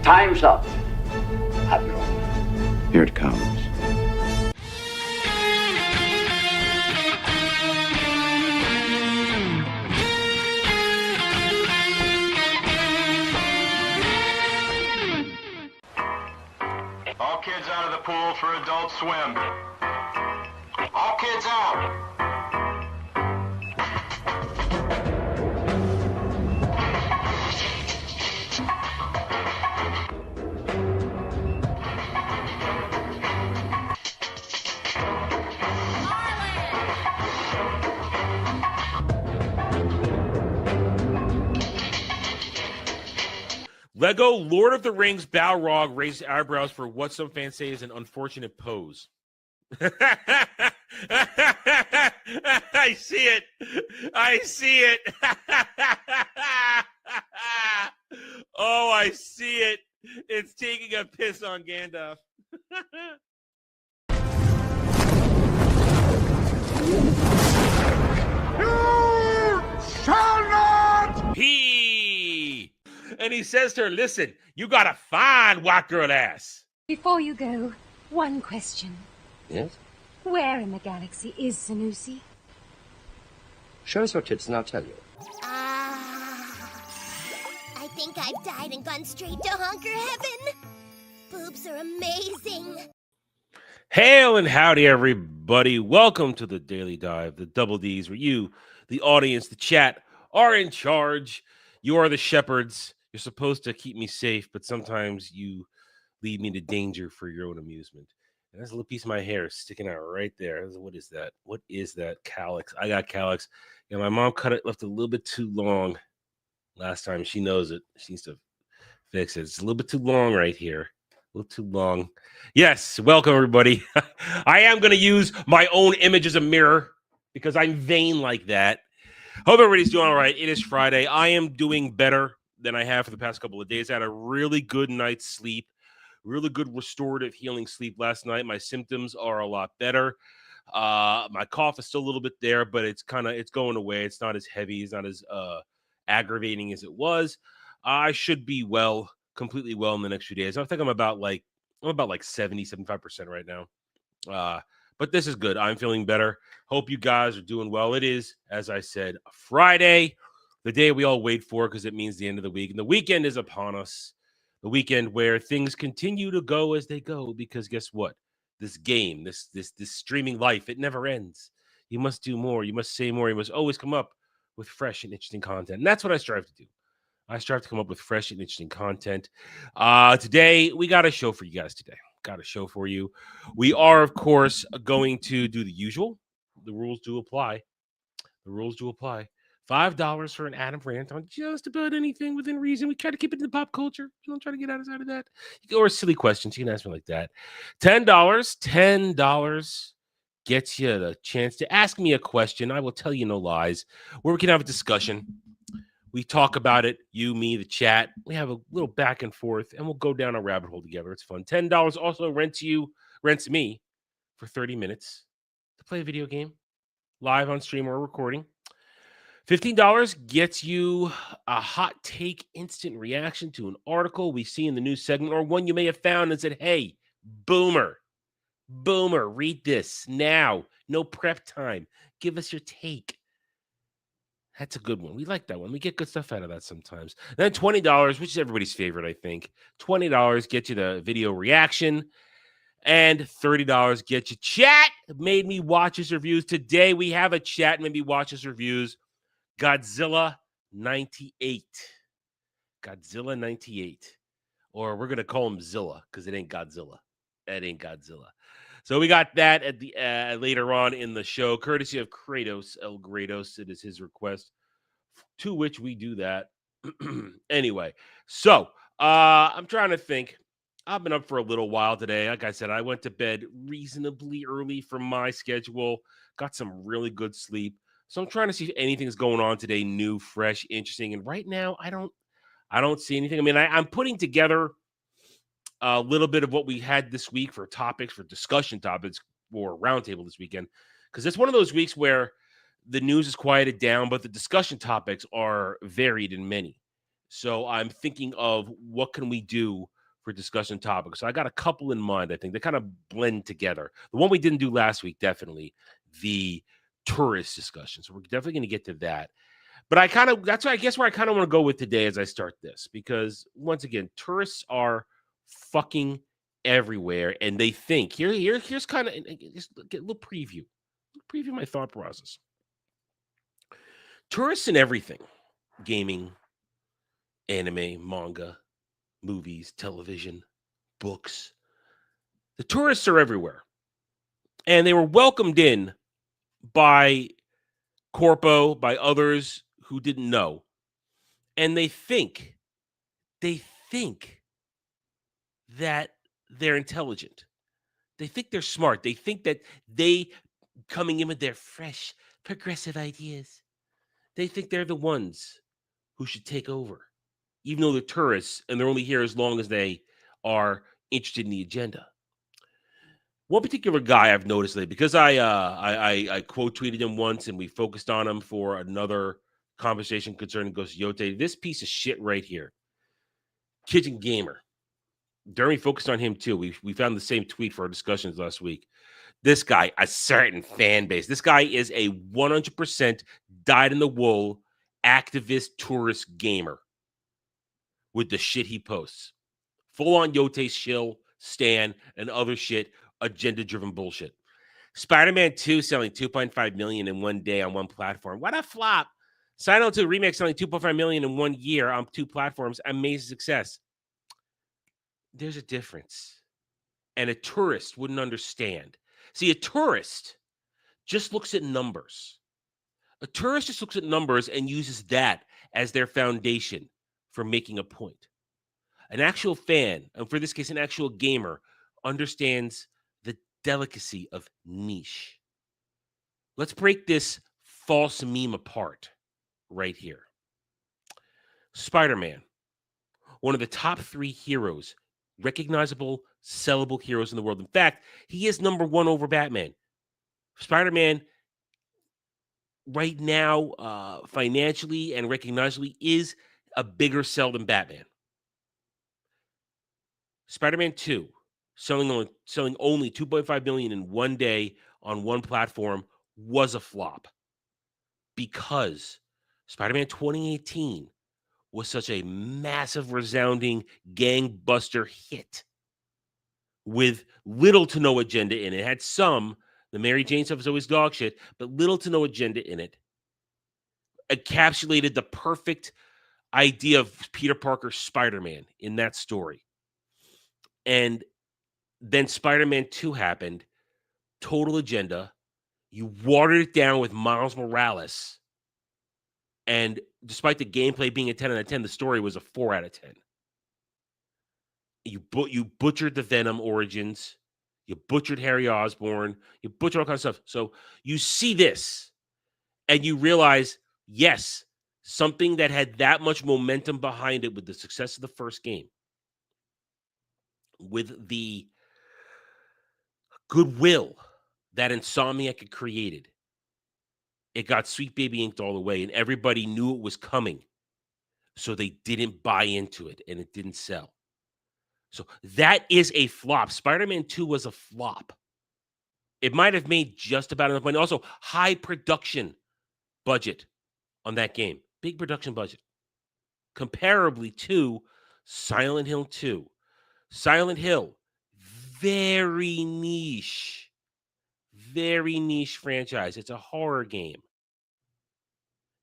Time's up, Admiral. Here it comes. All kids out of the pool for Adult Swim. All kids out. Lego Lord of the Rings Balrog raised eyebrows for what some fans say is an unfortunate pose. I see it. I see it. Oh, I see it. It's taking a piss on Gandalf. You shall not! And he says to her, listen, you got a fine white girl ass. Before you go, one question. Yes? Where in the galaxy is Sanusi? Show us your tits and I'll tell you. I think I've died and gone straight to honker heaven. Boobs are amazing. Hail and howdy, everybody. Welcome to the Daily Dive, the Double Ds, where you, the audience, the chat, are in charge. You are the shepherds. You're supposed to keep me safe, but sometimes you lead me to danger for your own amusement. And there's a little piece of my hair sticking out right there. What is that? What is that? Calyx. I got calyx. You know, my mom cut it, left it a little bit too long last time. She knows it. She needs to fix it. It's a little bit too long right here. A little too long. Yes, welcome, everybody. I am going to use my own image as a mirror because I'm vain like that. Hope everybody's doing all right. It is Friday. I am doing better than I have for the past couple of days. I had a really good night's sleep, really good restorative healing sleep last night. My symptoms are a lot better. My cough is still a little bit there, but it's going away. It's not as heavy. It's not as aggravating as it was. I should be completely well in the next few days. I think I'm about like 70, 75% right now. But this is good. I'm feeling better. Hope you guys are doing well. It is, as I said, a Friday, the day we all wait for because it means the end of the week. And the weekend is upon us. The weekend where things continue to go as they go because guess what? This game, this streaming life, it never ends. You must do more. You must say more. You must always come up with fresh and interesting content. And that's what I strive to do. I strive to come up with fresh and interesting content. Today, we got a show for you guys today. Got a show for you. We are, of course, going to do the usual. The rules do apply. The rules do apply. $5 for an Adam rant on just about anything within reason. We try to keep it in the pop culture. We don't try to get outside of that. Or silly questions. You can ask me like that. $10 gets you the chance to ask me a question. I will tell you no lies. Where we can have a discussion. We talk about it, you, me, the chat. We have a little back and forth, and we'll go down a rabbit hole together. It's fun. $10 also rents me for 30 minutes to play a video game, live on stream or recording. $15 gets you a hot take instant reaction to an article we see in the news segment or one you may have found and said, hey, boomer, read this now. No prep time. Give us your take. That's a good one. We like that one. We get good stuff out of that sometimes. Then $20, which is everybody's favorite, I think. $20 gets you the video reaction. And $30 gets you chat. Made Me Watches reviews. Today we have a chat Made Me Watches reviews. Godzilla 98. Godzilla 98. Or we're going to call him Zilla because it ain't Godzilla. That ain't Godzilla. So we got that at the later on in the show, courtesy of Kratos, El Grados. It is his request, to which we do that. Anyway, so I'm trying to think. I've been up for a little while today. Like I said, I went to bed reasonably early from my schedule. Got some really good sleep. So I'm trying to see if anything's going on today, new, fresh, interesting. And right now, I don't see anything. I mean, I'm putting together a little bit of what we had this week for topics, for discussion topics for Roundtable this weekend. Because it's one of those weeks where the news is quieted down, but the discussion topics are varied and many. So I'm thinking of what can we do for discussion topics. So I got a couple in mind. I think they kind of blend together. The one we didn't do last week, definitely the tourist discussion. So we're definitely going to get to that. But that's why I guess where I kind of want to go with today as I start this, because once again, tourists are fucking everywhere, and they think here's kind of just get a little preview my thought process. Tourists in everything, gaming, anime, manga, movies, television, books. The tourists are everywhere, and they were welcomed in by Corpo, by others who didn't know, and they think that they're intelligent. They think they're smart. They think that they coming in with their fresh, progressive ideas. They think they're the ones who should take over, even though they're tourists and they're only here as long as they are interested in the agenda. One particular guy I've noticed lately, because I quote tweeted him once and we focused on him for another conversation concerning Ghost Yote. This piece of shit right here, Kitchen Gamer. During focused on him too. We found the same tweet for our discussions last week. This guy, a certain fan base. This guy is a 100% dyed-in-the-wool activist tourist gamer with the shit he posts. Full-on Yote shill, stan, and other shit, agenda-driven bullshit. Spider-Man 2 selling 2.5 million in one day on one platform. What a flop. Silent 2 Remake selling 2.5 million in 1 year on 2 platforms. Amazing success. There's a difference. And a tourist wouldn't understand. See, a tourist just looks at numbers. A tourist just looks at numbers and uses that as their foundation for making a point. An actual fan, and for this case, an actual gamer, understands the delicacy of niche. Let's break this false meme apart right here. Spider-Man, one of the top 3 heroes, recognizable, sellable heroes in the world. In fact, he is number 1 over Batman. Spider-Man, right now, financially and recognizably, is a bigger sell than Batman. Spider-Man 2, selling only 2.5 million in 1 day on 1 platform, was a flop because Spider-Man 2018 was such a massive, resounding gangbuster hit with little to no agenda in it. It had some. The Mary Jane stuff is always dog shit, but little to no agenda in it. Encapsulated the perfect idea of Peter Parker's Spider-Man in that story. And then Spider-Man 2 happened. Total agenda. You watered it down with Miles Morales. And despite the gameplay being a 10 out of 10, the story was a 4 out of 10. You butchered the Venom origins. You butchered Harry Osborn. You butchered all kinds of stuff. So you see this and you realize, yes, something that had that much momentum behind it with the success of the first game, with the goodwill that Insomniac had created, it got Sweet Baby Inked all the way, and everybody knew it was coming. So they didn't buy into it, and it didn't sell. So that is a flop. Spider-Man 2 was a flop. It might have made just about enough money. Also, high production budget on that game. Big production budget. Comparably to Silent Hill 2. Silent Hill, very niche franchise. It's a horror game.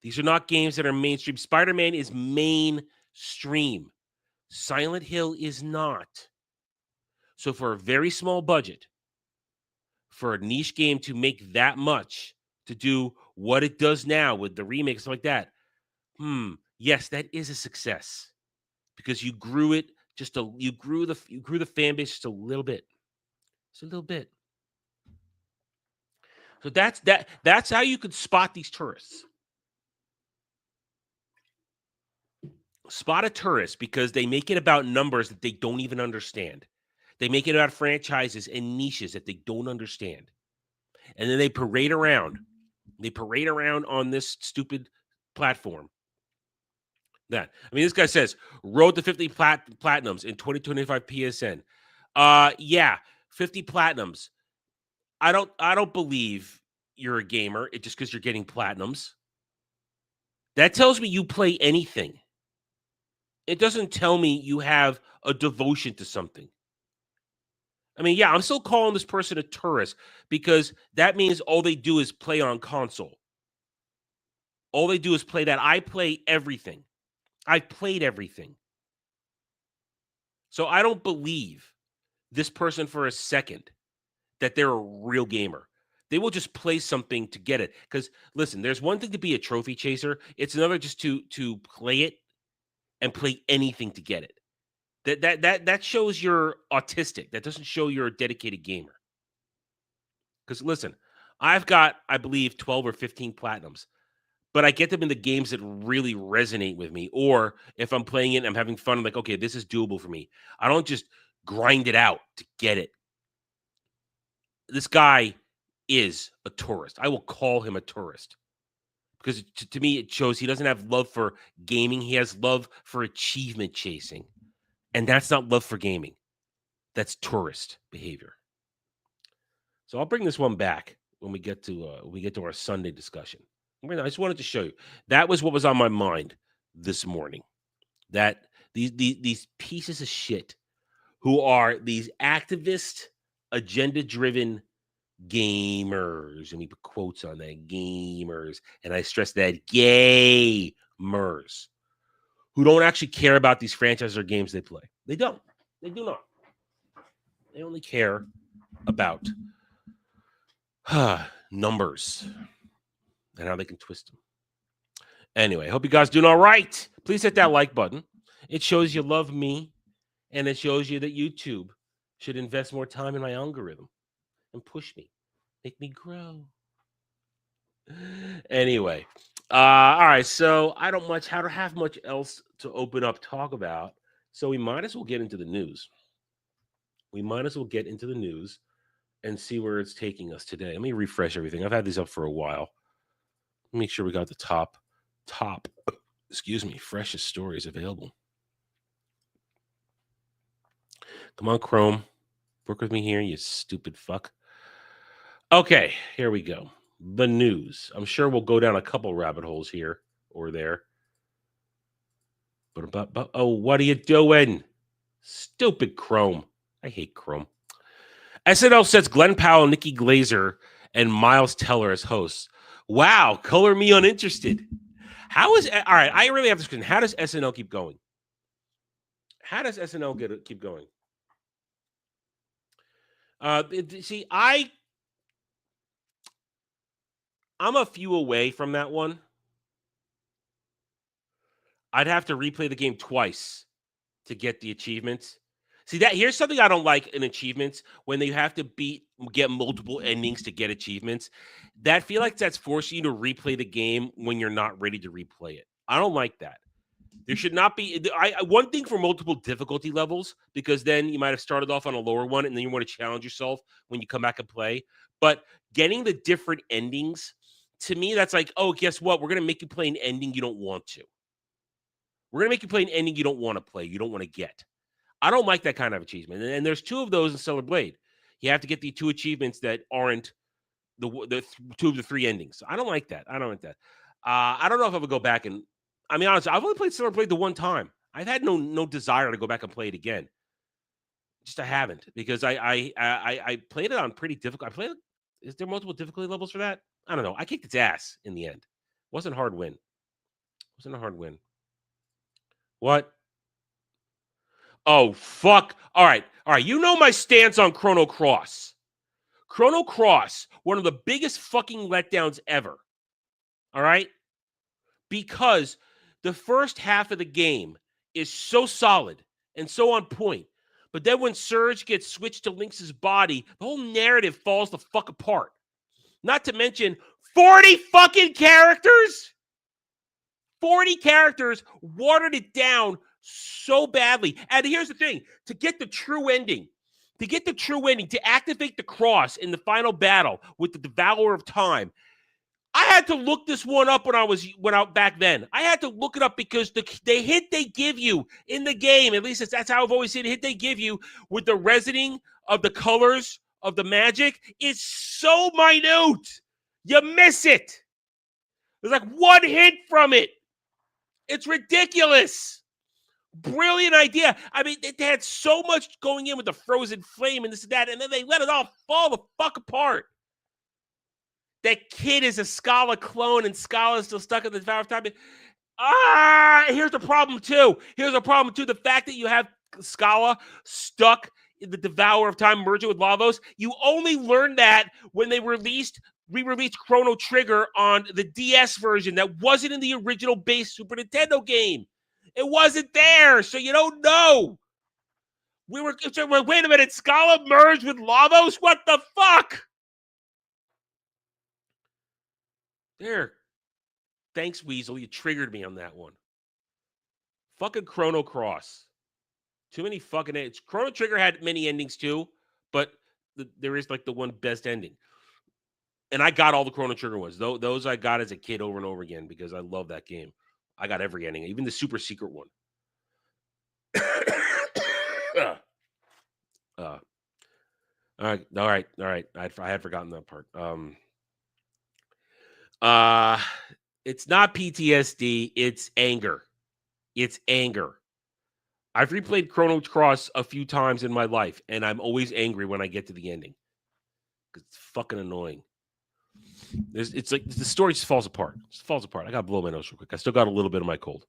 These are not games that are mainstream. Spider-Man is mainstream. Silent Hill is not. So for a very small budget, for a niche game to make that much, to do what it does now with the remakes like that, yes, that is a success because you grew it you grew the fan base just a little bit. Just a little bit. So that's how you could spot these tourists. Spot a tourist because they make it about numbers that they don't even understand. They make it about franchises and niches that they don't understand. And then they parade around. They parade around on this stupid platform That. I mean, this guy says, road to 50 platinums in 2025 PSN. Yeah, 50 platinums. I don't believe you're a gamer just because you're getting platinums. That tells me you play anything. It doesn't tell me you have a devotion to something. I mean, yeah, I'm still calling this person a tourist because that means all they do is play on console. All they do is play that. I play everything. I've played everything. So I don't believe this person for a second that they're a real gamer. They will just play something to get it. Because listen, there's one thing to be a trophy chaser. It's another just to play it and play anything to get it. That shows you're autistic. That doesn't show you're a dedicated gamer. Because listen, I've got, I believe, 12 or 15 platinums. But I get them in the games that really resonate with me. Or if I'm playing it and I'm having fun, I'm like, okay, this is doable for me. I don't just grind it out to get it. This guy is a tourist. I will call him a tourist. Because to me, it shows he doesn't have love for gaming. He has love for achievement chasing. And that's not love for gaming. That's tourist behavior. So I'll bring this one back when we get to our Sunday discussion. I just wanted to show you. That was what was on my mind this morning. That these pieces of shit who are these activist, agenda-driven gamers, and we put quotes on that, gamers, and I stress that, gamers, who don't actually care about these franchises or games they play. They don't. They do not. They only care about numbers and how they can twist them. Anyway, I hope you guys doing all right. Please hit that like button. It shows you love me, and it shows you that YouTube should invest more time in my algorithm and push me, make me grow. Anyway, all right. So I don't have much else to open up, talk about. So we might as well get into the news. And see where it's taking us today. Let me refresh everything. I've had these up for a while. Make sure we got the top, freshest stories available. Come on, Chrome. Work with me here, you stupid fuck. Okay, here we go. The news. I'm sure we'll go down a couple rabbit holes here or there. But what are you doing? Stupid Chrome. I hate Chrome. SNL sets Glenn Powell, Nikki Glaser, and Miles Teller as hosts. Wow, color me uninterested. All right, I really have this question. How does SNL keep going? How does SNL keep going? See, I'm a few away from that one. I'd have to replay the game twice to get the achievements. See, here's something I don't like in achievements, when they have to get multiple endings to get achievements. That feel like that's forcing you to replay the game when you're not ready to replay it. I don't like that. There should not be one thing for multiple difficulty levels, because then you might have started off on a lower one and then you want to challenge yourself when you come back and play. But getting the different endings, to me, that's like, oh, guess what? We're going to make you play an ending you don't want to. We're going to make you play an ending you don't want to play, you don't want to get. I don't like that kind of achievement. And there's two of those in Stellar Blade. You have to get the two achievements that aren't the two of the three endings. I don't like that. I don't know if I would go back and, I mean, honestly, I've only played Stellar Blade the one time. I've had no desire to go back and play it again. Just I haven't, because I played it on pretty difficult. Is there multiple difficulty levels for that? I don't know. I kicked its ass in the end. Wasn't a hard win. What? Oh, fuck. All right. You know my stance on Chrono Cross. Chrono Cross, one of the biggest fucking letdowns ever. All right? Because the first half of the game is so solid and so on point. But then when Surge gets switched to Lynx's body, the whole narrative falls the fuck apart. Not to mention 40 fucking characters. 40 characters watered it down so badly. And here's the thing. To get the true ending, to activate the cross in the final battle with the Devourer of Time, I had to look this one up when I went out back then. I had to look it up because the hint they give you in the game, at least that's how I've always seen it, hint they give you with the resining of the colors of the magic is so minute. You miss it. There's like one hint from it. It's ridiculous. Brilliant idea. I mean, they had so much going in with the frozen flame and this and that, and then they let it all fall the fuck apart. That kid is a Scala clone, and Scala is still stuck in the Devour of Time. Here's the problem, too. The fact that you have Scala stuck in the Devour of Time merging with Lavos, you only learned that when they re-released Chrono Trigger on the DS version that wasn't in the original base Super Nintendo game. It wasn't there, so you don't know. Wait a minute, Scala merged with Lavos? What the fuck? There. Thanks, Weasel. You triggered me on that one. Fucking Chrono Cross. Too many fucking endings. Chrono Trigger had many endings too, but there is like the one best ending. And I got all the Chrono Trigger ones. Those I got as a kid over and over again because I love that game. I got every ending, even the super secret one. All right. I had forgotten that part. It's not PTSD, it's anger. I've replayed Chrono Cross a few times in my life, and I'm always angry when I get to the ending. Because it's fucking annoying. It's like the story just falls apart. I gotta blow my nose real quick. I still got a little bit of my cold.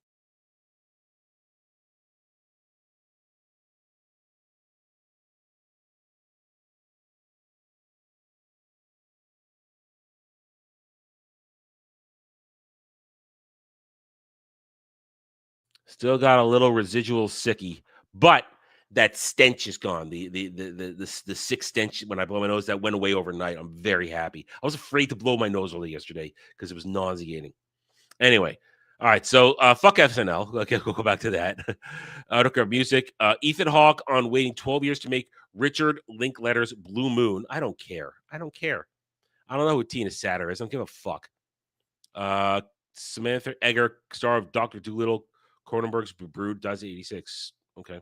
Still got a little residual sicky, but that stench is gone. The sick stench when I blow my nose that went away overnight. I'm very happy. I was afraid to blow my nose early yesterday because it was nauseating. Anyway, all right. So fuck SNL. Okay, we'll go back to that. Look at music. Ethan Hawke on waiting 12 years to make Richard Linklater's Blue Moon. I don't care. I don't know who Tina Satter is. I don't give a fuck. Samantha Egger, star of Dr. Dolittle. Cronenberg's Brood dies at 86. Okay.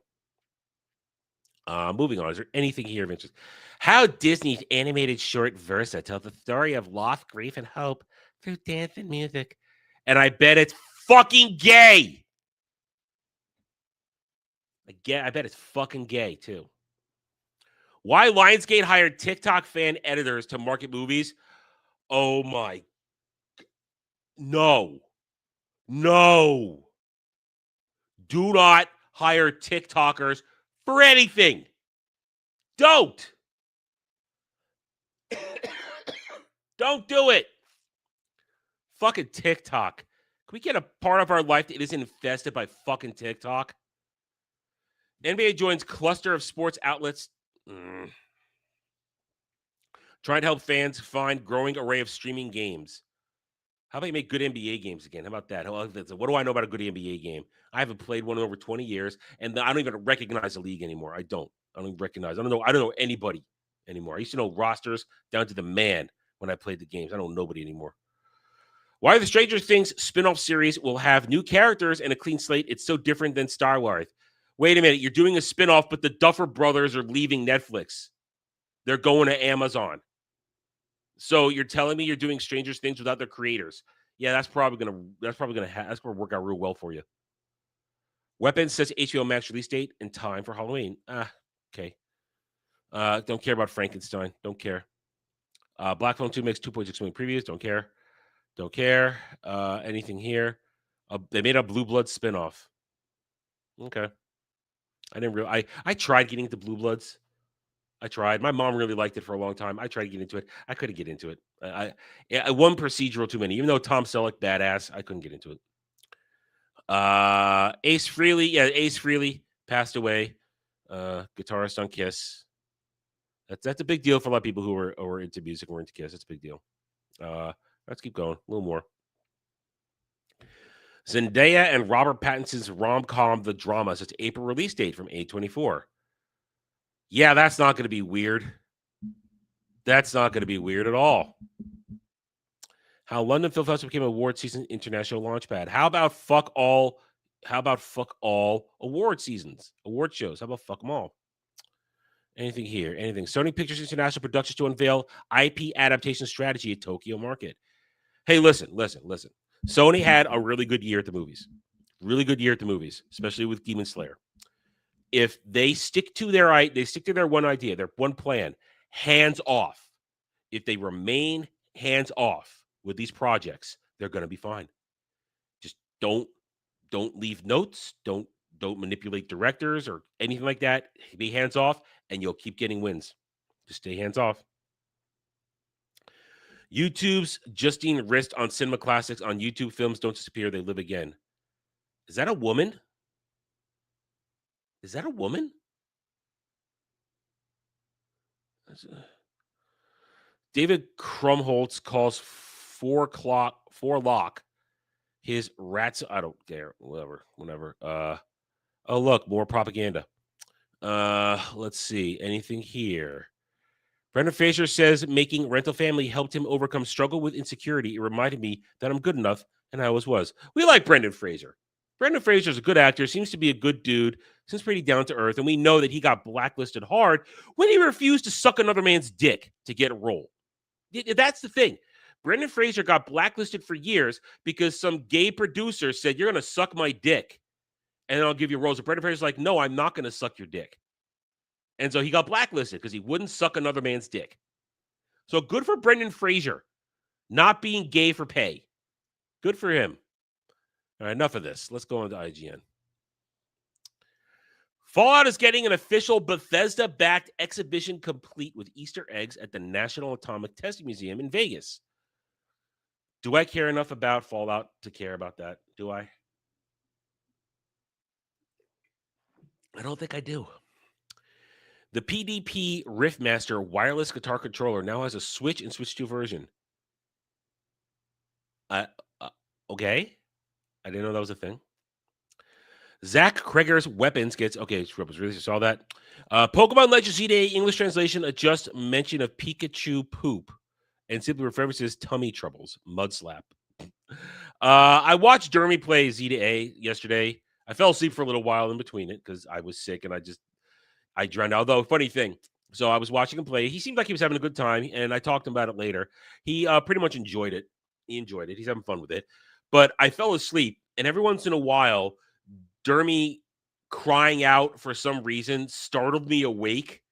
Moving on. Is there anything here of interest? How Disney's animated short Versa tells the story of loss, grief, and hope through dance and music. And I bet it's fucking gay. I bet it's fucking gay, too. Why Lionsgate hired TikTok fan editors to market movies? Oh, my. No. Do not hire TikTokers for anything. Don't. Don't do it. Fucking TikTok. Can we get a part of our life that isn't infested by fucking TikTok? NBA joins cluster of sports outlets. Trying to help fans find growing array of streaming games. How about you make good NBA games again? How about that? What do I know about a good NBA game? I haven't played one in over 20 years, and I don't even recognize the league anymore. I don't even recognize. I don't know anybody anymore. I used to know rosters down to the man when I played the games. I don't know nobody anymore. Why the Stranger Things spin-off series will have new characters and a clean slate? It's so different than Star Wars. Wait a minute. You're doing a spin-off, but the Duffer Brothers are leaving Netflix. They're going to Amazon. So you're telling me you're doing Stranger Things without their creators? Yeah, that's probably gonna work out real well for you. Weapons says HBO Max release date and time for Halloween. Okay. Don't care about Frankenstein. Don't care. Black Phone 2 makes 2.6 million previews. Don't care. Anything here? They made a Blue Blood spinoff. Okay. I tried getting into Blue Bloods. I tried. My mom really liked it for a long time. I tried to get into it. I couldn't get into it. One procedural too many. Even though Tom Selleck, badass, I couldn't get into it. Ace Frehley passed away. Guitarist on Kiss. That's a big deal for a lot of people who are into music and were into Kiss. It's a big deal. Let's keep going. A little more. Zendaya and Robert Pattinson's rom-com The Drama sets April release date from A24. Yeah, that's not going to be weird. That's not going to be weird at all. How London Film Festival became award season international launchpad. How about fuck all? How about fuck all award seasons, award shows? How about fuck them all? Anything here? Anything? Sony Pictures International Productions to unveil IP adaptation strategy at Tokyo Market. Hey, listen. Sony had a really good year at the movies. Really good year at the movies, especially with Demon Slayer. If they stick to their one idea, their one plan, hands off. If they remain hands off with these projects, they're going to be fine. Just don't leave notes. Don't manipulate directors or anything like that. Be hands off, and you'll keep getting wins. Just stay hands off. YouTube's Justine Wrist on Cinema Classics on YouTube films don't disappear, they live again. Is that a woman? Is that a woman? David Krumholtz calls 4 Lock his rats. I don't care. Whatever. Oh, look, more propaganda. Let's see. Anything here? Brendan Fraser says making Rental Family helped him overcome struggle with insecurity. It reminded me that I'm good enough, and I always was. We like Brendan Fraser. Brendan Fraser is a good actor, seems to be a good dude, seems pretty down to earth, and we know that he got blacklisted hard when he refused to suck another man's dick to get a role. That's the thing. Brendan Fraser got blacklisted for years because some gay producer said, "You're going to suck my dick, and then I'll give you roles." And Brendan Fraser's like, "No, I'm not going to suck your dick." And so he got blacklisted because he wouldn't suck another man's dick. So good for Brendan Fraser not being gay for pay. Good for him. All right, enough of this. Let's go on to IGN. Fallout is getting an official Bethesda-backed exhibition complete with Easter eggs at the National Atomic Testing Museum in Vegas. Do I care enough about Fallout to care about that? Do I? I don't think I do. The PDP Riffmaster wireless guitar controller now has a Switch and Switch 2 version. Okay. I didn't know that was a thing. Zach Kreger's weapons gets... Okay, really saw that. Pokemon Legends ZDA English translation adjusts mention of Pikachu poop and simply references tummy troubles. Mud slap. I watched Dermy play ZDA yesterday. I fell asleep for a little while in between it because I was sick and I drowned. Although, funny thing, so I was watching him play. He seemed like he was having a good time, and I talked to him about it later. He pretty much enjoyed it. He enjoyed it. He's having fun with it. But I fell asleep, and every once in a while, Dermy crying out for some reason startled me awake,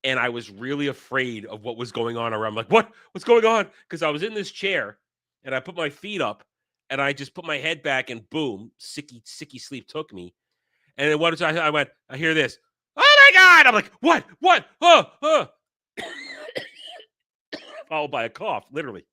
and I was really afraid of what was going on around. I'm like, what's going on? Because I was in this chair, and I put my feet up, and I just put my head back, and boom, sicky sleep took me. And then what I went, I hear this. Oh, my God. I'm like, what? Followed by a cough, literally.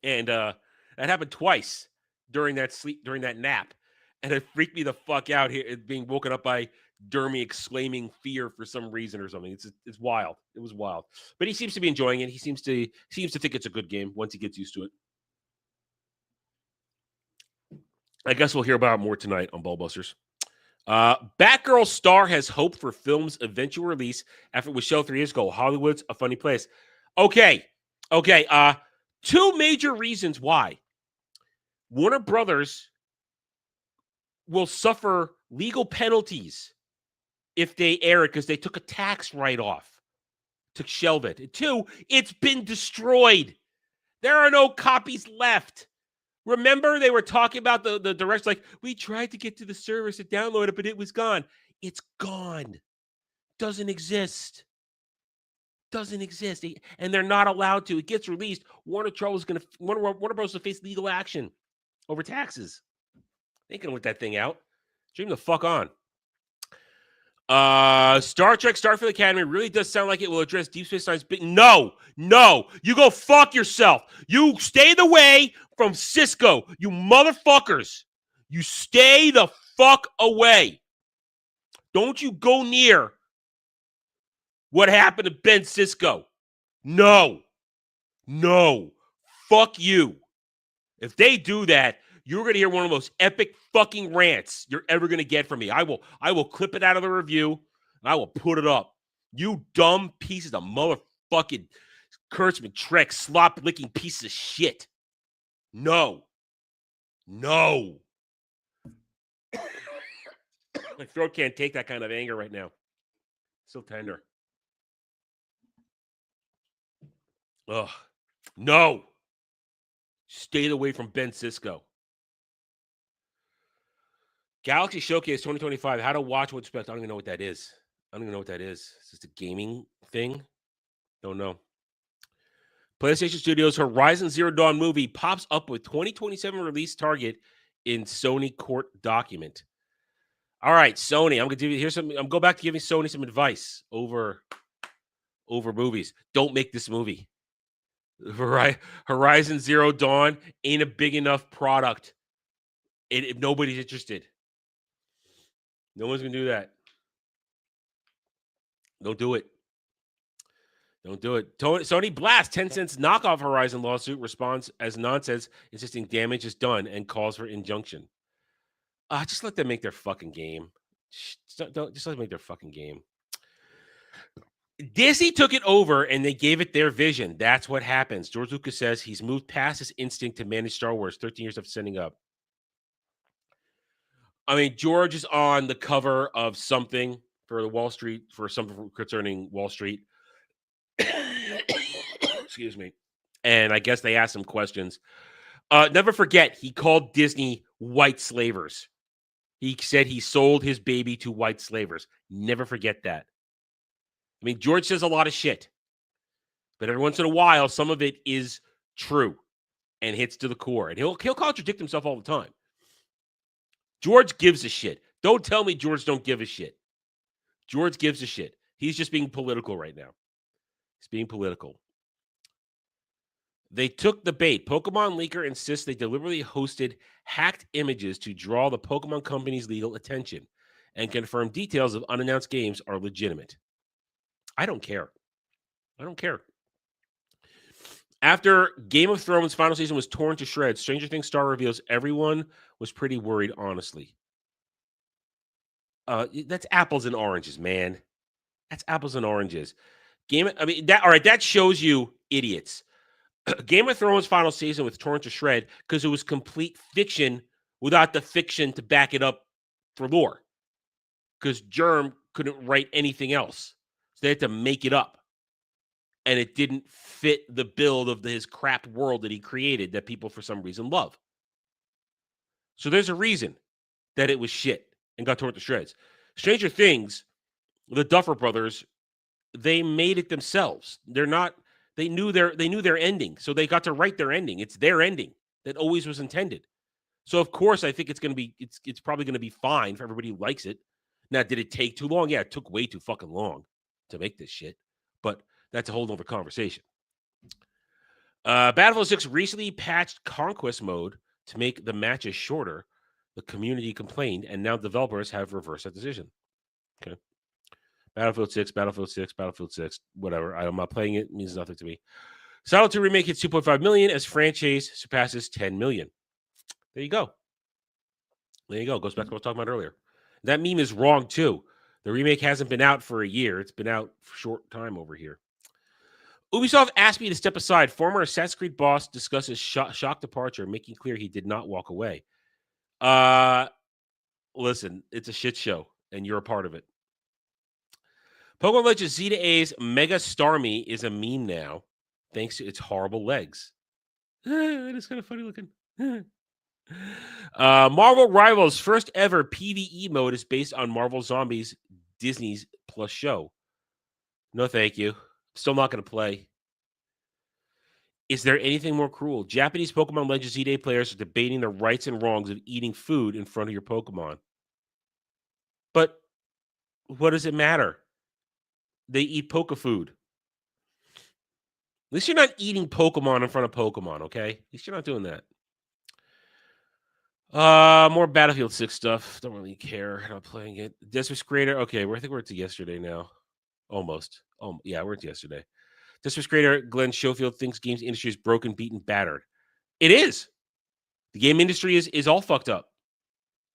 And that happened twice during that nap. And it freaked me the fuck out here, being woken up by Dermy exclaiming fear for some reason or something. It's wild. It was wild. But he seems to be enjoying it. He seems to think it's a good game once he gets used to it. I guess we'll hear about it more tonight on Ballbusters. Batgirl star has hope for film's eventual release after it was shelved 3 years ago. Hollywood's a funny place. Okay. Two major reasons why. Warner Brothers will suffer legal penalties if they air it because they took a tax write-off to shelve it. 2, it's been destroyed. There are no copies left. Remember, they were talking about the directs, like, we tried to get to the service to download it, but it was gone. It's gone. Doesn't exist. And they're not allowed to. It gets released. Warner Bros. Will face legal action over taxes. They can let that thing out. Dream the fuck on. Star Trek Starfield Academy really does sound like it will address Deep Space Nine's big... No. You go fuck yourself. You stay the way from Cisco. You motherfuckers. You stay the fuck away. Don't you go near what happened to Ben Cisco. No. Fuck you. If they do that, you're going to hear one of the most epic fucking rants you're ever going to get from me. I will clip it out of the review, and I will put it up. You dumb pieces of motherfucking Kurtzman, Trek, slop licking piece of shit. No. My throat can't take that kind of anger right now. So tender. Ugh. No. Stayed away from Ben Sisko. Galaxy Showcase 2025. How to watch what expect. I don't even know what that is. Is this a gaming thing? Don't know. PlayStation Studios Horizon Zero Dawn movie pops up with 2027 release target in Sony court document. All right, Sony. I'm gonna give you I'm go back to giving Sony some advice over movies. Don't make this movie. Horizon Zero Dawn ain't a big enough product. If nobody's interested. No one's gonna do that. Don't do it. Sony blasts Tencent's knockoff Horizon lawsuit responds as nonsense, insisting damage is done and calls for injunction. Just let them make their fucking game. Just let them make their fucking game. Disney took it over and they gave it their vision. That's what happens. George Lucas says he's moved past his instinct to manage Star Wars 13 years after setting up. I mean, George is on the cover of something for the Wall Street, for something concerning Wall Street. Excuse me. And I guess they asked him questions. Never forget, he called Disney white slavers. He said he sold his baby to white slavers. Never forget that. I mean, George says a lot of shit. But every once in a while, some of it is true and hits to the core. And he'll contradict himself all the time. George gives a shit. Don't tell me George don't give a shit. George gives a shit. He's just being political right now. He's being political. They took the bait. Pokemon leaker insists they deliberately hosted hacked images to draw the Pokemon company's legal attention and confirm details of unannounced games are legitimate. I don't care. After Game of Thrones' final season was torn to shreds, Stranger Things star reveals everyone was pretty worried, honestly. That's apples and oranges, man. That's apples and oranges. That shows you idiots. Game of Thrones' final season was torn to shred because it was complete fiction without the fiction to back it up for lore. Because Germ couldn't write anything else. So they had to make it up. And it didn't fit the build of his crap world that he created that people for some reason love. So there's a reason that it was shit and got torn to shreds. Stranger Things, the Duffer Brothers, they made it themselves. They knew their ending, so they got to write their ending. It's their ending that always was intended. So of course, I think it's probably gonna be fine if everybody likes it. Now, did it take too long? Yeah, it took way too fucking long to make this shit. But that's a whole other conversation. Battlefield 6 recently patched Conquest mode to make the matches shorter. The community complained, and now developers have reversed that decision. Okay. Battlefield 6, whatever. I'm not playing it. It means nothing to me. Silent 2 remake hits 2.5 million as franchise surpasses 10 million. There you go. Goes back to what I was talking about earlier. That meme is wrong, too. The remake hasn't been out for a year. It's been out for a short time over here. Ubisoft asked me to step aside. Former Assassin's Creed boss discusses shock departure, making clear he did not walk away. Listen, it's a shit show, and you're a part of it. Pokemon Legends Z to A's Mega Starmie is a meme now, thanks to its horrible legs. It is kind of funny looking. Marvel Rivals' first ever PvE mode is based on Marvel Zombies, Disney's Plus show. No, thank you. Still not going to play. Is there anything more cruel? Japanese Pokemon Legends Z-Day players are debating the rights and wrongs of eating food in front of your Pokemon. But what does it matter? They eat Poke food. At least you're not eating Pokemon in front of Pokemon, okay? At least you're not doing that. More Battlefield 6 stuff. Don't really care. Not playing it. Desperate Creator. Okay, I think we're to yesterday now. Almost. Oh, yeah, we're to yesterday. Desperate Creator Glenn Schofield thinks games industry is broken, beaten, battered. It is. The game industry is all fucked up.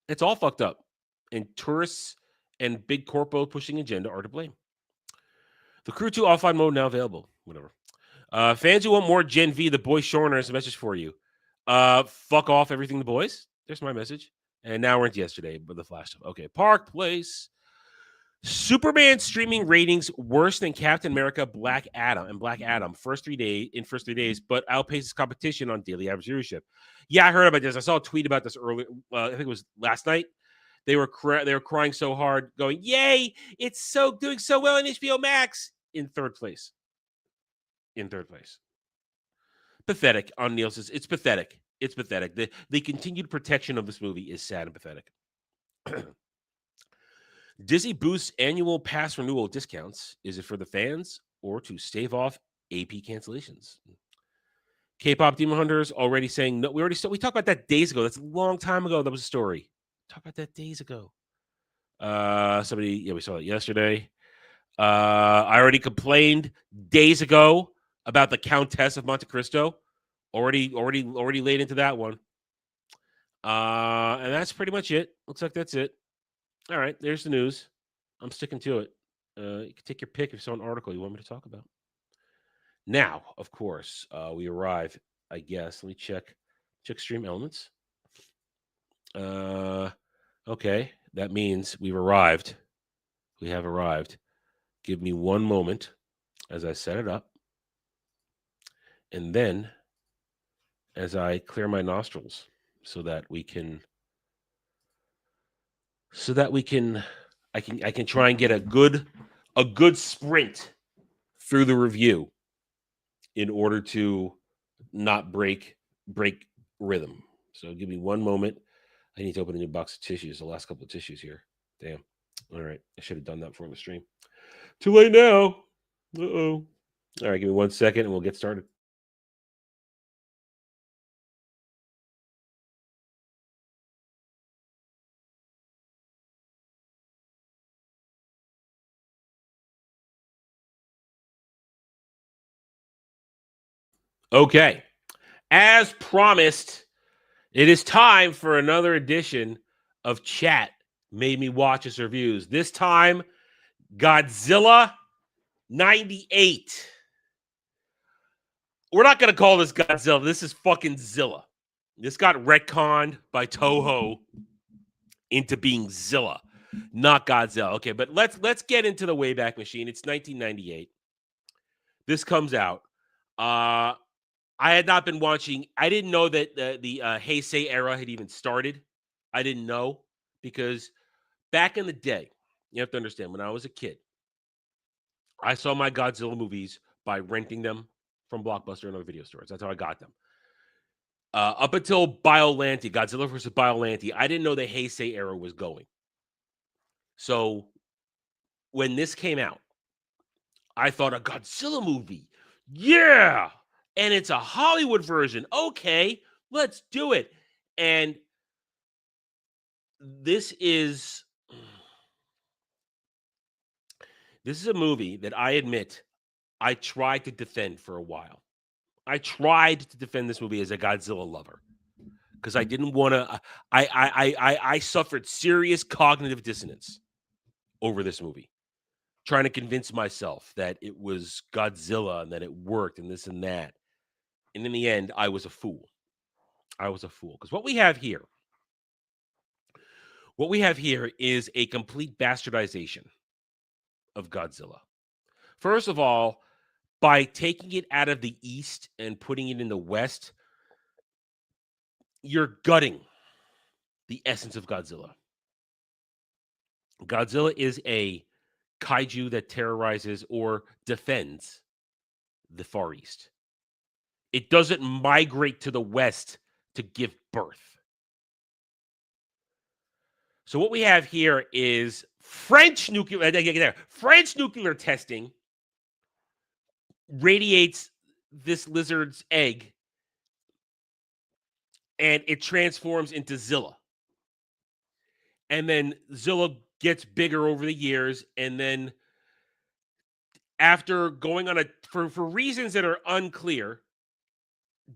It's all fucked up. And tourists and big corpo pushing agenda are to blame. The Crew 2 offline mode now available. Whatever. Fans who want more Gen V, the boy Shorner has a message for you. Fuck off everything the boys. There's my message. And now we're into yesterday, but the Flash stuff. Okay, Park Place. Superman streaming ratings worse than Captain America, Black Adam first 3 days, but outpaces competition on daily average viewership. Yeah, I heard about this. I saw a tweet about this earlier. I think it was last night. They were crying so hard, going, "Yay! It's doing so well on HBO Max." In third place. Pathetic on Nielsen's. It's pathetic. The continued protection of this movie is sad and pathetic. Disney boosts annual pass renewal discounts. Is it for the fans or to stave off AP cancellations? K-pop Demon Hunters already saying no. We talked about that days ago. That's a long time ago. That was a story. Talked about that days ago. We saw it yesterday. I already complained days ago about the Countess of Monte Cristo. Already laid into that one. And that's pretty much it. Looks like that's it. All right, there's the news. I'm sticking to it. You can take your pick if it's an article you want me to talk about. Now, of course, we arrive, I guess. Let me check stream elements. Okay, that means we've arrived. We have arrived. Give me one moment as I set it up. And then as I clear my nostrils so that I can try and get a good sprint through the review in order to not break rhythm. So give me one moment. I need to open a new box of tissues. The last couple of tissues here. Damn. All right. I should have done that before the stream. Too late now. Uh-oh. All right. Give me 1 second and we'll get started. Okay. As promised, it is time for another edition of Chat Made Me Watch His Reviews. This time, Godzilla 98. We're not going to call this Godzilla. This is fucking Zilla. This got retconned by Toho into being Zilla, not Godzilla. Okay, but let's get into the Wayback Machine. It's 1998. This comes out. I had not been watching. I didn't know that the Heisei era had even started. I didn't know because back in the day, you have to understand, when I was a kid, I saw my Godzilla movies by renting them from Blockbuster and other video stores. That's how I got them. Up until Biollante, Godzilla vs. Biollante, I didn't know the Heisei era was going. So when this came out, I thought a Godzilla movie. Yeah! And it's a Hollywood version. Okay, let's do it. And this is a movie that I admit I tried to defend for a while. I tried to defend this movie as a Godzilla lover because I didn't want to. I suffered serious cognitive dissonance over this movie, trying to convince myself that it was Godzilla and that it worked and this and that. And in the end, I was a fool. Because what we have here is a complete bastardization of Godzilla. First of all, by taking it out of the East and putting it in the West, you're gutting the essence of Godzilla. Godzilla is a kaiju that terrorizes or defends the Far East. It doesn't migrate to the West to give birth. So what we have here is French nuclear testing radiates this lizard's egg and it transforms into Zilla. And then Zilla gets bigger over the years, and then after going on for reasons that are unclear,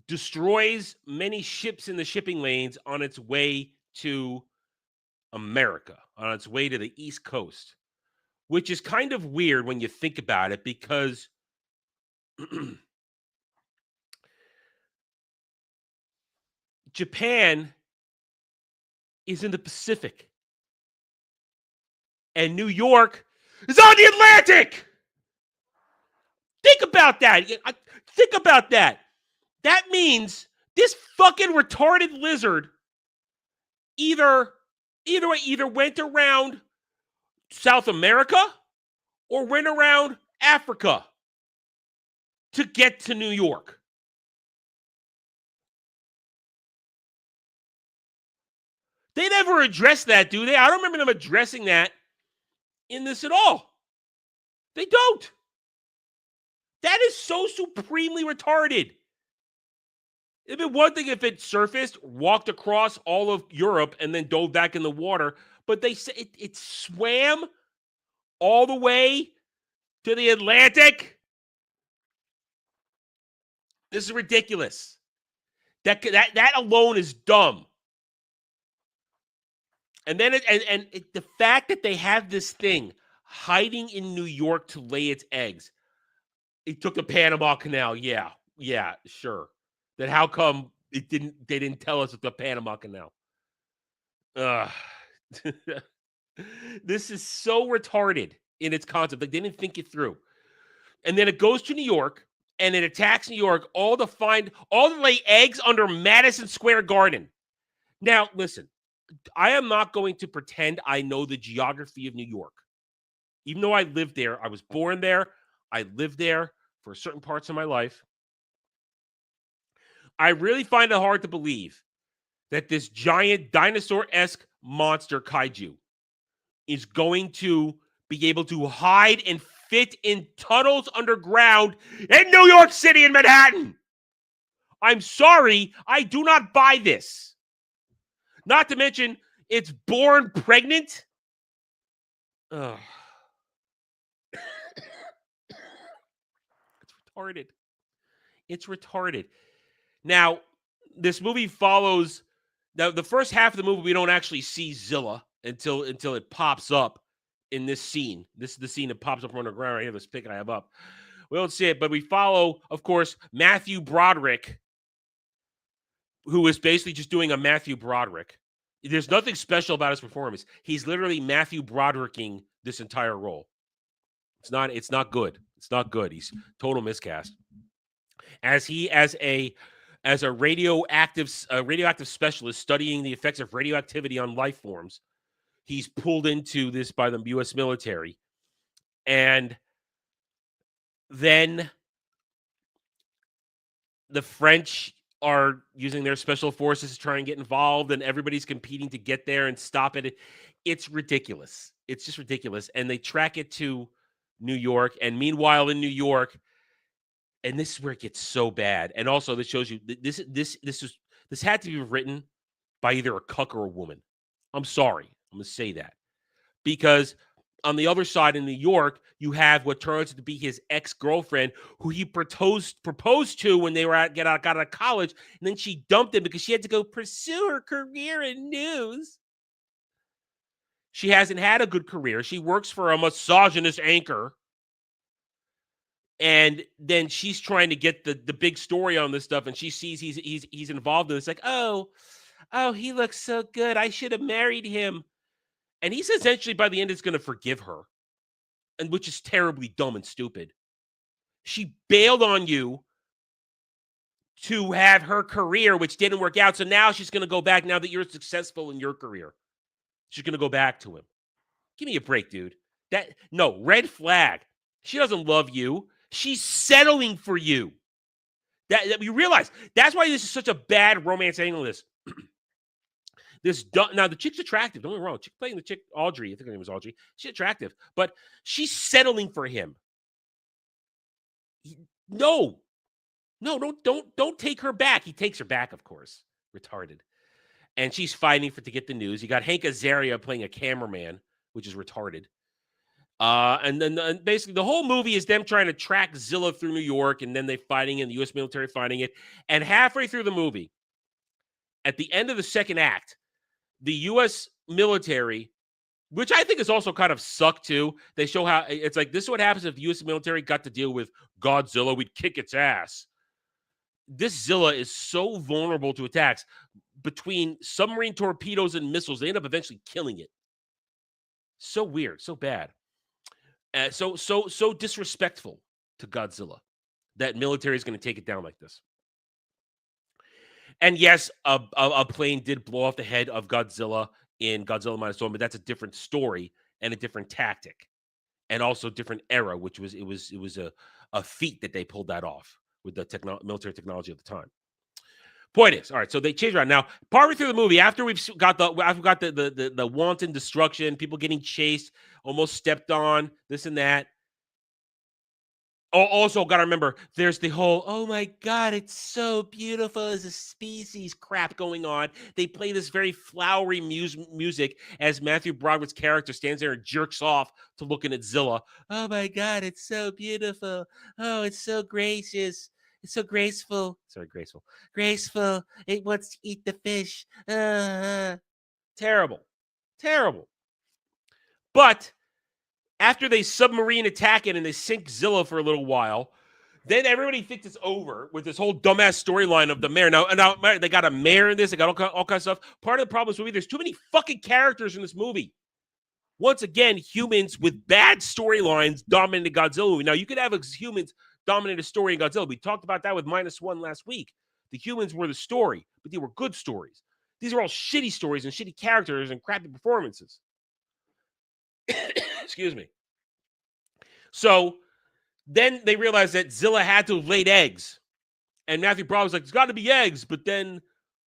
destroys many ships in the shipping lanes on its way to America, on its way to the East Coast, which is kind of weird when you think about it, because Japan is in the Pacific. And New York is on the Atlantic. Think about that. Think about that. That means this fucking retarded lizard either went around South America or went around Africa to get to New York. They never address that, do they? I don't remember them addressing that in this at all. They don't. That is so supremely retarded. It'd be one thing if it surfaced, walked across all of Europe, and then dove back in the water. But they say it swam all the way to the Atlantic. This is ridiculous. That alone is dumb. And then the fact that they have this thing hiding in New York to lay its eggs. It took the Panama Canal. Yeah, sure. Then how come they didn't tell us at the Panama Canal? This is so retarded in its concept. They didn't think it through. And then it goes to New York and it attacks New York, all to lay eggs under Madison Square Garden. Now, listen, I am not going to pretend I know the geography of New York. Even though I lived there, I was born there, I lived there for certain parts of my life. I really find it hard to believe that this giant dinosaur-esque monster kaiju is going to be able to hide and fit in tunnels underground in New York City and Manhattan. I'm sorry, I do not buy this. Not to mention, it's born pregnant. Ugh. It's retarded. It's retarded. Now, this movie follows. Now, the first half of the movie, we don't actually see Zilla until it pops up in this scene. This is the scene that pops up on the ground right here. This pic I have up. We don't see it, but we follow, of course, Matthew Broderick, who is basically just doing a Matthew Broderick. There's nothing special about his performance. He's literally Matthew Brodericking this entire role. It's not good. It's not good. He's total miscast. As a radioactive specialist studying the effects of radioactivity on life forms, he's pulled into this by the U.S. military. And then the French are using their special forces to try and get involved, and everybody's competing to get there and stop it. It's ridiculous. It's just ridiculous. And they track it to New York. And meanwhile, in New York, and this is where it gets so bad. And also, this shows you this had to be written by either a cuck or a woman. I'm sorry. I'm going to say that. Because on the other side in New York, you have what turns out to be his ex-girlfriend, who he proposed to when they got out of college, and then she dumped him because she had to go pursue her career in news. She hasn't had a good career. She works for a misogynist anchor. And then she's trying to get the big story on this stuff, and she sees he's involved in it. It's like, oh, he looks so good. I should have married him. And he's essentially, by the end, is going to forgive her, and which is terribly dumb and stupid. She bailed on you to have her career, which didn't work out. So now she's going to go back now that you're successful in your career. She's going to go back to him. Give me a break, dude. Red flag. She doesn't love you. She's settling for you. That you realize. That's why this is such a bad romance angle. Now the chick's attractive. Don't get me wrong. Chick playing the chick Audrey. I think her name was Audrey. She's attractive, but she's settling for him. No, don't take her back. He takes her back, of course. Retarded. And she's fighting to get the news. You got Hank Azaria playing a cameraman, which is retarded. And then basically the whole movie is them trying to track Zilla through New York, and then they fighting and the U.S. military fighting it. And halfway through the movie, at the end of the second act, the U.S. military, which I think is also kind of sucked too, they show how it's like, this is what happens if the U.S. military got to deal with Godzilla. We'd kick its ass. this Zilla is so vulnerable to attacks between submarine torpedoes and missiles. They end up eventually killing it. So weird, so bad, so disrespectful to Godzilla that military is going to take it down like this. And yes, a plane did blow off the head of Godzilla in Godzilla Minus One, but that's a different story and a different tactic, and also different era, which was it was a feat that they pulled that off with the military technology of the time. Point is, all right, so they changed around. Now, partway through the movie, after we've got the wanton destruction, people getting chased, almost stepped on, this and that. Also, got to remember, there's the whole, oh my God, it's so beautiful as a species crap going on. They play this very flowery music as Matthew Broderick's character stands there and jerks off to looking at Zilla. Oh my God, it's so beautiful. Oh, it's so gracious. It's so graceful. Sorry, graceful. Graceful. It wants to eat the fish. Terrible. Terrible. But after they submarine attack it and they sink Zilla for a little while, then everybody thinks it's over with this whole dumbass storyline of the mayor. Now they got a mayor in this. They got all kinds of stuff. Part of the problem is there's too many fucking characters in this movie. Once again, humans with bad storylines dominated Godzilla movie. Now, you could have humans dominate a story in Godzilla. We talked about that with -1 last week. The humans were the story, but they were good stories. These are all shitty stories and shitty characters and crappy performances. Excuse me. So then they realized that Zilla had to have laid eggs. And Matthew Broderick was like, there's got to be eggs, but then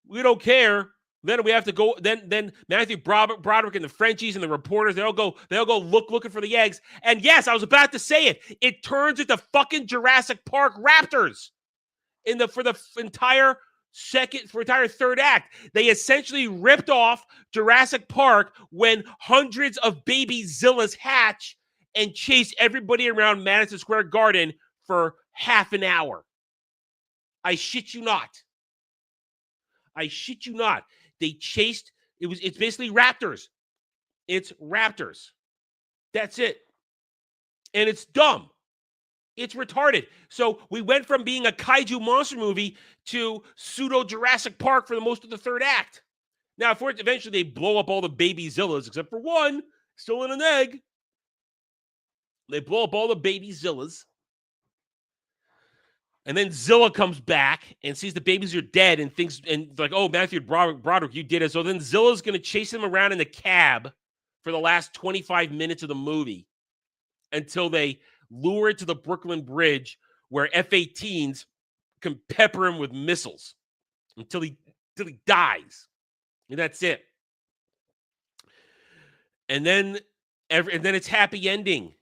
we don't care. Then we have to go. Then Matthew Broderick and the Frenchies and the reporters, they all go looking for the eggs. And yes, I was about to say it. It turns into fucking Jurassic Park raptors for the entire third act. They essentially ripped off Jurassic Park when hundreds of baby Zillas hatch and chase everybody around Madison Square Garden for half an hour. I shit you not. I shit you not. They chased, it's basically raptors. It's raptors. That's it. And it's dumb. It's retarded. So we went from being a kaiju monster movie to pseudo Jurassic Park for the most of the third act. Now, if eventually they blow up all the baby Zillas, except for one, still in an egg. They blow up all the baby Zillas. And then Zilla comes back and sees the babies are dead and thinks, and like, oh, Matthew Broderick, you did it. So then Zilla's going to chase him around in the cab for the last 25 minutes of the movie until they lure it to the Brooklyn Bridge where F-18s can pepper him with missiles until he dies. And that's it. And then it's happy ending.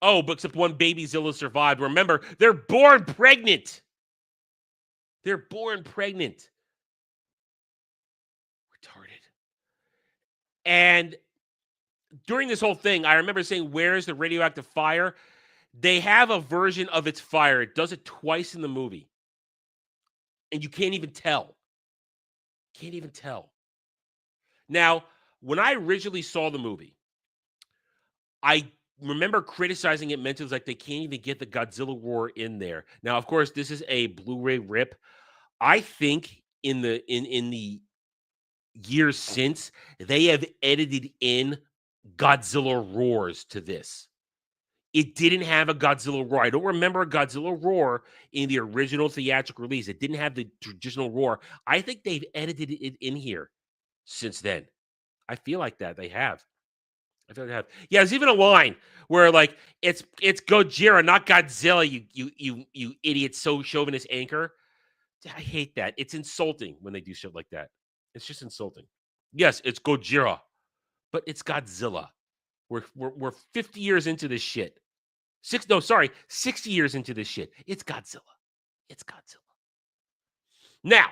Oh, but except one baby Zilla survived. Remember, they're born pregnant. They're born pregnant. Retarded. And during this whole thing, I remember saying, where's the radioactive fire? They have a version of its fire. It does it twice in the movie. And you can't even tell. Can't even tell. Now, when I originally saw the movie, I remember criticizing it mentally, like they can't even get the Godzilla roar in there. Now, of course, this is a Blu-ray rip. I think in the years since, they have edited in Godzilla roars to this. It didn't have a Godzilla roar. I don't remember a Godzilla roar in the original theatrical release. It didn't have the traditional roar. I think they've edited it in here since then. I feel like that they have. I feel like they have. Yeah, there's even a line where like it's Gojira, not Godzilla. You idiot, so chauvinist anchor. I hate that. It's insulting when they do shit like that. It's just insulting. Yes, it's Gojira, but it's Godzilla. We're 50 years into this shit. 60 years into this shit. It's Godzilla. It's Godzilla. Now,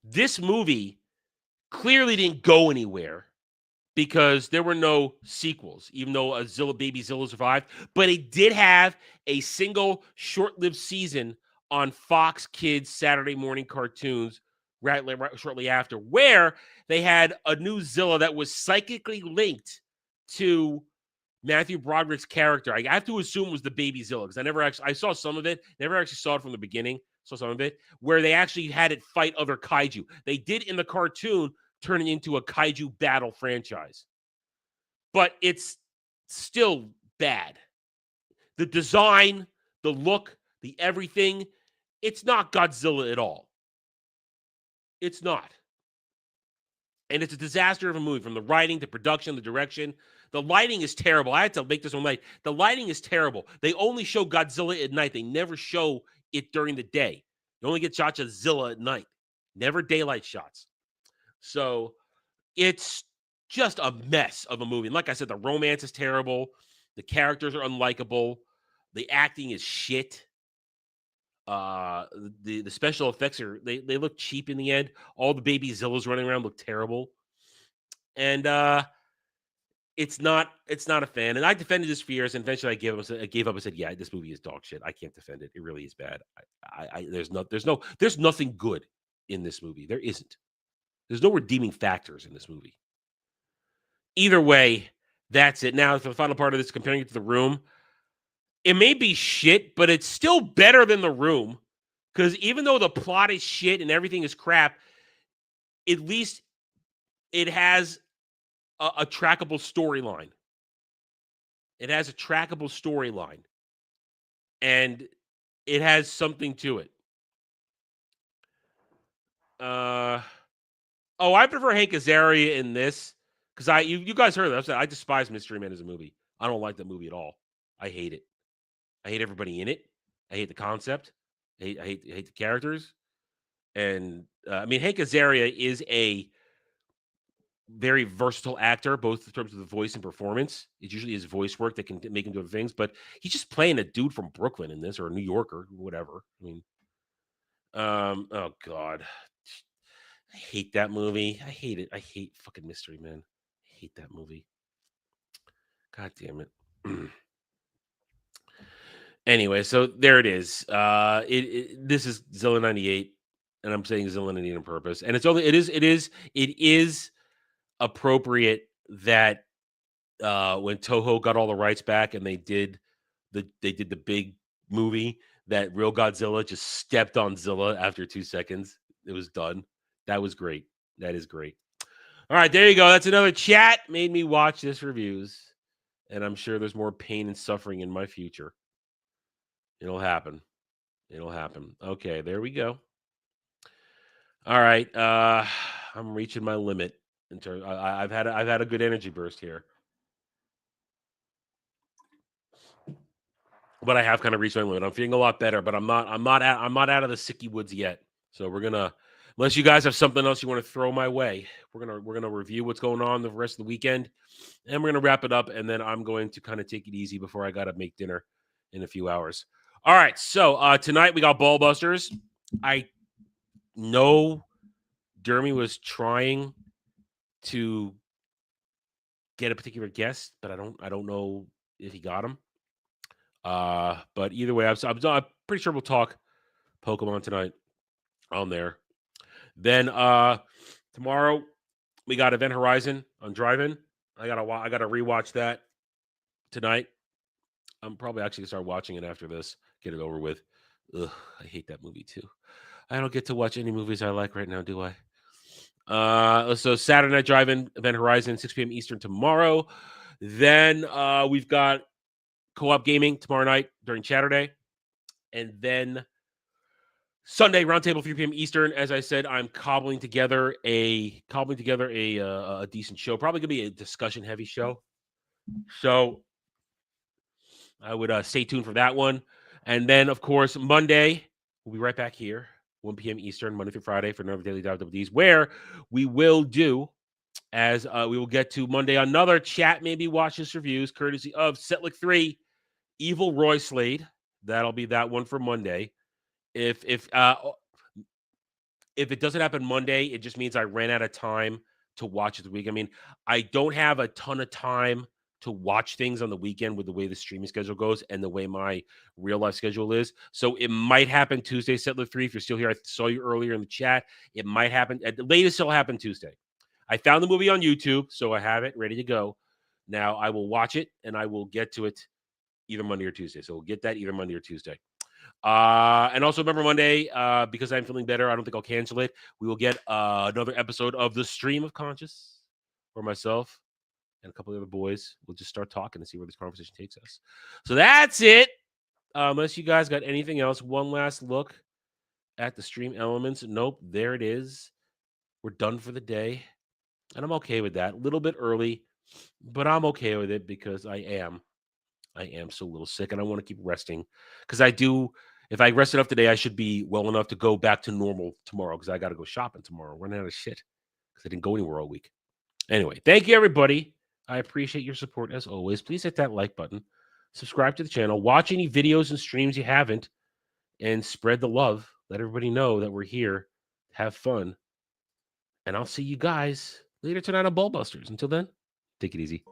this movie clearly didn't go anywhere because there were no sequels, even though Baby Zilla survived. But it did have a single short-lived season on Fox Kids Saturday morning cartoons right shortly after, where they had a new Zilla that was psychically linked to Matthew Broderick's character, I have to assume was the Baby Zilla because I saw some of it, never actually saw it from the beginning, saw some of it, where they actually had it fight other kaiju. They did in the cartoon turn it into a kaiju battle franchise. But it's still bad. The design, the look, the everything, it's not Godzilla at all. It's not. And it's a disaster of a movie, from the writing, the production, the direction. The lighting is terrible. I had to make this one light. The lighting is terrible. They only show Godzilla at night. They never show it during the day. You only get shots of Zilla at night. Never daylight shots. So it's just a mess of a movie. And like I said, the romance is terrible. The characters are unlikable. The acting is shit. The special effects they look cheap in the end. All the Baby Zillas running around look terrible. And it's not a fan. And I defended this for years, and eventually I gave up and said, yeah, this movie is dog shit. I can't defend it. It really is bad. There's nothing good in this movie. There isn't. There's no redeeming factors in this movie. Either way, that's it. Now, for the final part of this, comparing it to The Room, it may be shit, but it's still better than The Room. Because even though the plot is shit and everything is crap, at least it has a trackable storyline. It has a trackable storyline. And it has something to it. I prefer Hank Azaria in this. Because you guys heard that. I despise Mystery Men as a movie. I don't like that movie at all. I hate it. I hate everybody in it. I hate the concept. I hate the characters. And Hank Azaria is a very versatile actor, both in terms of the voice and performance. It's usually his voice work that can make him do things, but he's just playing a dude from Brooklyn in this, or a New Yorker, whatever. Oh God, I hate that movie. I hate it. I hate fucking Mystery Men. I hate that movie. God damn it. Anyway, so there it is. This is Zilla 98, and I'm saying Zilla 98 on purpose. And it is appropriate that when Toho got all the rights back and they did the big movie, that Real Godzilla just stepped on Zilla after 2 seconds. It was done. That was great. That is great. All right, there you go. That's another chat made me watch this reviews, and I'm sure there's more pain and suffering in my future. It'll happen. Okay, there we go. All right, I'm reaching my limit. I've had a good energy burst here, but I have kind of reached my limit. I'm feeling a lot better, but I'm not out of the sicky woods yet. So we're gonna, unless you guys have something else you want to throw my way, we're gonna review what's going on the rest of the weekend, and we're gonna wrap it up, and then I'm going to kind of take it easy before I gotta make dinner in a few hours. All right, so tonight we got Ballbusters. I know Dermy was trying to get a particular guest, but I don't know if he got him. But either way, I'm pretty sure we'll talk Pokemon tonight on there. Then tomorrow we got Event Horizon on Drive-In. I gotta rewatch that tonight. I'm probably actually gonna start watching it after this. Get it over with. Ugh, I hate that movie too. I don't get to watch any movies I like right now, do I? So Saturday Night Drive-In, Event Horizon, 6 p.m. Eastern tomorrow. Then we've got Co-op Gaming tomorrow night during Saturday. And then Sunday, Roundtable, 3 p.m. Eastern. As I said, I'm cobbling together a decent show. Probably going to be a discussion-heavy show. So I would stay tuned for that one. And then, of course, Monday, we'll be right back here, 1 p.m. Eastern, Monday through Friday for another Daily Dive WDs, where we will do, as we will get to Monday, another chat, maybe watch this reviews, courtesy of Setlick 3, Evil Roy Slade. That'll be that one for Monday. If it doesn't happen Monday, it just means I ran out of time to watch it the week. I mean, I don't have a ton of time to watch things on the weekend with the way the streaming schedule goes and the way my real life schedule is. So it might happen Tuesday, Setlick 3. If you're still here, I saw you earlier in the chat. It might happen. At the latest, it'll happen Tuesday. I found the movie on YouTube, so I have it ready to go. Now I will watch it and I will get to it either Monday or Tuesday. So we'll get that either Monday or Tuesday. And also remember Monday, because I'm feeling better, I don't think I'll cancel it. We will get another episode of the Stream of Conscious, where myself and a couple of other boys will just start talking and see where this conversation takes us. So that's it. Unless you guys got anything else, one last look at the stream elements. Nope, there it is. We're done for the day. And I'm okay with that. A little bit early, but I'm okay with it because I am so little sick and I want to keep resting. Because if I rest enough today, I should be well enough to go back to normal tomorrow because I got to go shopping tomorrow. I'm running out of shit because I didn't go anywhere all week. Anyway, thank you, everybody. I appreciate your support as always. Please hit that like button. Subscribe to the channel. Watch any videos and streams you haven't. And spread the love. Let everybody know that we're here. Have fun. And I'll see you guys later tonight on Ballbusters. Until then, take it easy.